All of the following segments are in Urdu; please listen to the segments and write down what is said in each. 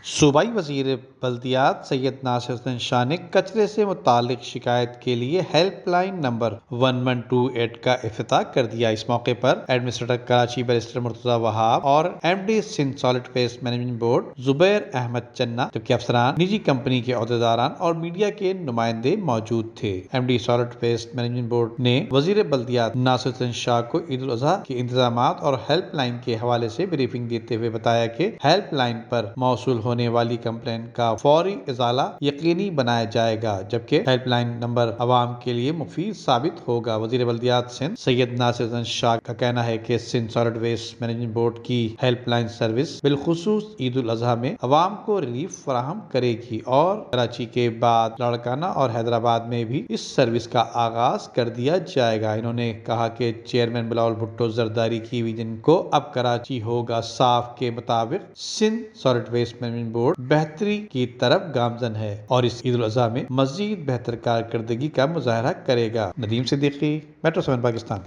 صوبائی وزیر بلدیات سید ناصر حسین شاہ نے کچرے سے متعلق شکایت کے لیے ہیلپ لائن نمبر 1128 کا افتتاح کر دیا۔ اس موقع پر ایڈمنسٹریٹر کراچی بیرسٹر مرتضی وہاب اور M D Sindh solid waste management board Zubair Ahmed Chana, جبکہ افسران، نجی کمپنی کے عہدیداران اور میڈیا کے نمائندے موجود تھے۔ M D solid waste management board نے وزیر بلدیات ناصر حسین شاہ کو عید الاضحیٰ کے انتظامات اور ہیلپ لائن کے حوالے سے بریفنگ دیتے ہوئے بتایا کہ ہیلپ لائن پر موصول ہونے والی کمپلین کا فوری ازالہ یقینی بنایا جائے گا، جبکہ ہیلپ لائن نمبر عوام کے لیے مفید ثابت ہوگا۔ وزیر بلدیات سندھ سید ناصر حسین شاہ کا کہنا ہے کہ Sindh solid waste management board کی ہیلپ لائن سروس بالخصوص عید الاضحیٰ میں عوام کو ریلیف فراہم کرے گی اور کراچی کے بعد لاڑکانہ اور حیدرآباد میں بھی اس سروس کا آغاز کر دیا جائے گا۔ انہوں نے کہا کہ چیئرمین بلاول بھٹو زرداری کی ویژن کو اب کراچی ہوگا صاف کے مطابق Sindh solid waste management board بہتری کی طرف گامزن ہے اور اس عید الاضحیٰ میں مزید بہتر کارکردگی کا مظاہرہ کرے گا۔ ندیم صدیقی، میٹرو 7 پاکستان۔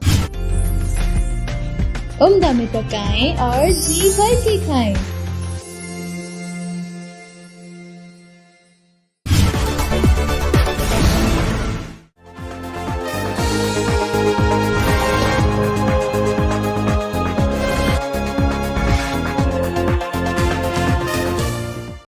عمدہ میں پکائیں اور جی بھر کے کھائیں۔